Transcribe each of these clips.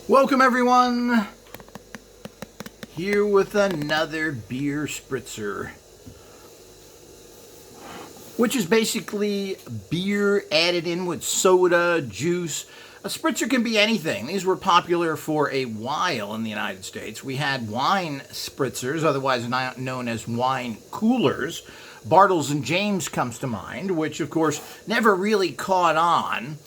Welcome everyone, here with another beer spritzer, which is basically beer added in with soda, juice. A spritzer can be anything. These were popular for a while in the United States. We had wine spritzers, otherwise known as wine coolers. Bartles and James comes to mind, which of course never really caught on.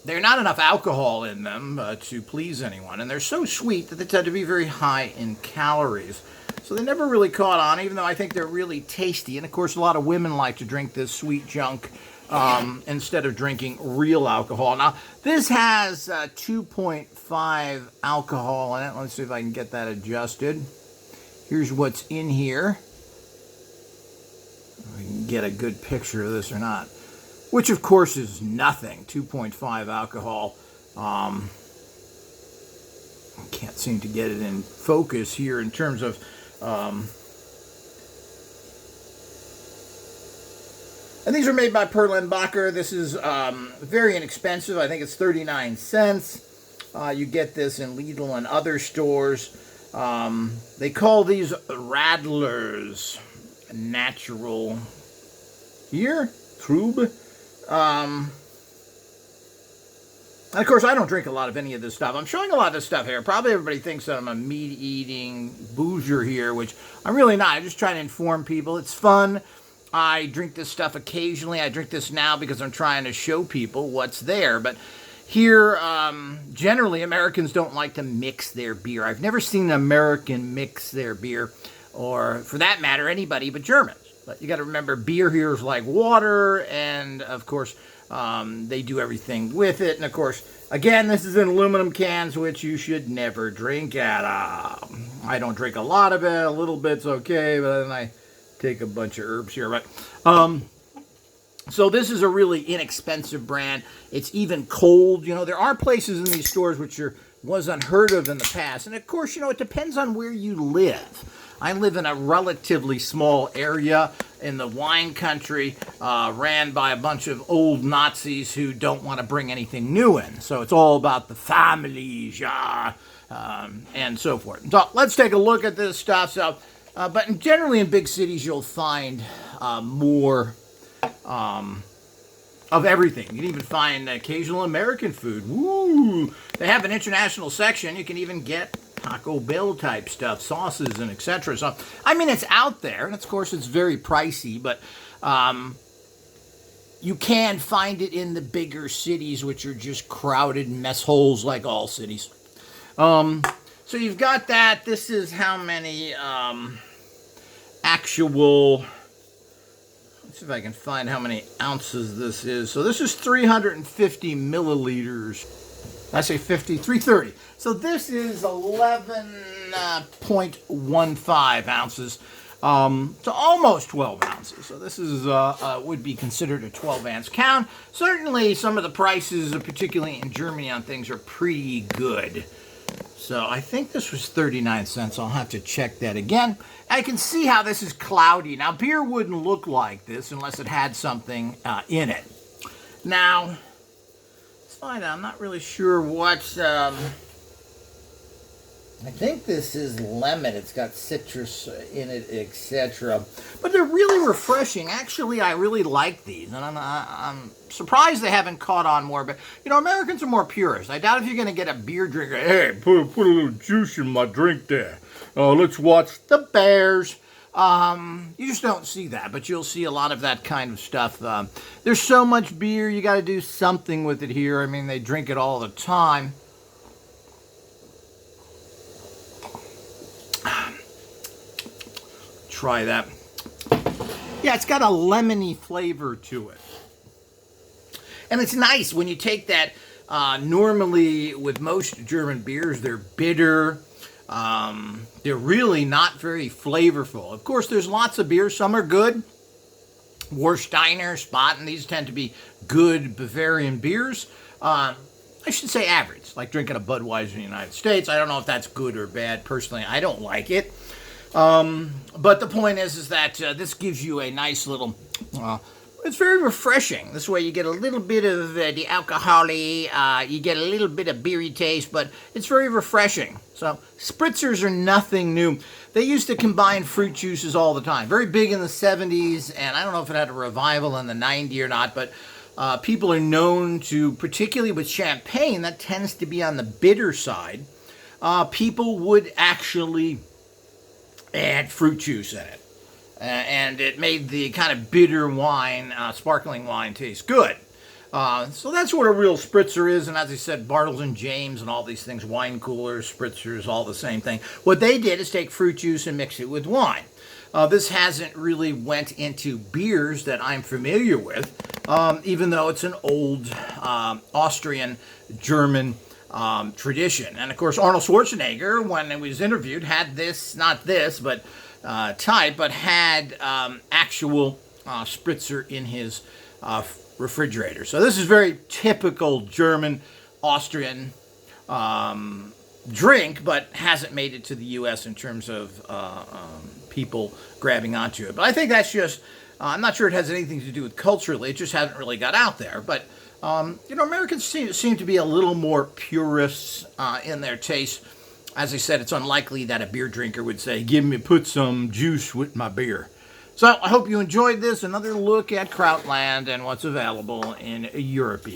There's not enough alcohol in them to please anyone, and they're so sweet that they tend to be very high in calories. So they never really caught on, even though I think they're really tasty. And of course, a lot of women like to drink this sweet junk instead of drinking real alcohol. Now, this has 2.5 alcohol in it. Let's see if I can get that adjusted. Here's what's in here. If I can get a good picture of this or not. Which, of course, is nothing. 2.5 alcohol. I can't seem to get it in focus here in terms of... and these are made by Perlenbacher. This is very inexpensive. I think it's 39 cents. You get this in Lidl and other stores. They call these Radlers. Natural... Here? Trube? And of course, I don't drink a lot of any of this stuff. I'm showing a lot of this stuff here. Probably everybody thinks that I'm a meat-eating boozer here, which I'm really not. I'm just trying to inform people. It's fun. I drink this stuff occasionally. I drink this now because I'm trying to show people what's there. But here, generally, Americans don't like to mix their beer. I've never seen an American mix their beer, or for that matter, anybody but Germans. But you got to remember, beer here is like water, and of course, they do everything with it. And of course, again, this is in aluminum cans, which you should never drink out of. I don't drink a lot of it. A little bit's okay, but then I take a bunch of herbs here. But so this is a really inexpensive brand. It's even cold. You know, there are places in these stores which was unheard of in the past. And of course, you know, it depends on where you live. I live in a relatively small area in the wine country, ran by a bunch of old Nazis who don't want to bring anything new in. So it's all about the families, and so forth. So let's take a look at this stuff. So, but generally in big cities, you'll find more of everything. You can even find occasional American food. Woo! They have an international section. You can even get Taco Bell type stuff, sauces and etc. So, I mean, it's out there, and of course it's very pricey, but you can find it in the bigger cities, which are just crowded mess holes like all cities. So you've got that. This is how many actual... Let's see if I can find how many ounces this is. So this is 350 milliliters. I say 50, 330. So this is 11.15 ounces. So almost 12 ounces. So this is would be considered a 12-ounce can. Certainly some of the prices, particularly in Germany, on things are pretty good. So I think this was 39 cents. I'll have to check that again. I can see how this is cloudy. Now, beer wouldn't look like this unless it had something in it. Now, let's find out. I'm not really sure what... I think this is lemon. It's got citrus in it, etc. But they're really refreshing. Actually, I really like these. And I'm surprised they haven't caught on more. But, you know, Americans are more purists. I doubt if you're going to get a beer drinker, hey, put a little juice in my drink there. Let's watch the Bears. You just don't see that. But you'll see a lot of that kind of stuff. There's so much beer. You got to do something with it here. I mean, they drink it all the time. Try that. Yeah, it's got a lemony flavor to it. And it's nice when you take that, normally with most German beers, they're bitter. They're really not very flavorful. Of course, there's lots of beers. Some are good. Warsteiner, Spaten, these tend to be good Bavarian beers. I should say average, like drinking a Budweiser in the United States. I don't know if that's good or bad. Personally, I don't like it. But the point is that this gives you a nice little It's very refreshing. This way you get a little bit of the alcohol-y, you get a little bit of beery taste, but it's very refreshing. So spritzers are nothing new. They used to combine fruit juices all the time. Very big in the 70s, and I don't know if it had a revival in the 90s or not, but people are known to, particularly with champagne, that tends to be on the bitter side. People would actually add fruit juice in it. And it made the kind of bitter wine, sparkling wine, taste good. So that's what a real spritzer is. And as I said, Bartles and James and all these things, wine coolers, spritzers, all the same thing. What they did is take fruit juice and mix it with wine. This hasn't really went into beers that I'm familiar with, even though it's an old Austrian, German tradition. And of course, Arnold Schwarzenegger, when he was interviewed, had this, not this, but type, but had actual spritzer in his refrigerator. So this is very typical German, Austrian drink, but hasn't made it to the U.S. in terms of people grabbing onto it. But I think that's just, I'm not sure it has anything to do with culturally, it just hasn't really got out there. But, Americans seem to be a little more purists in their taste. As I said, it's unlikely that a beer drinker would say, put some juice with my beer. So I hope you enjoyed this. Another look at Krautland and what's available in Europe.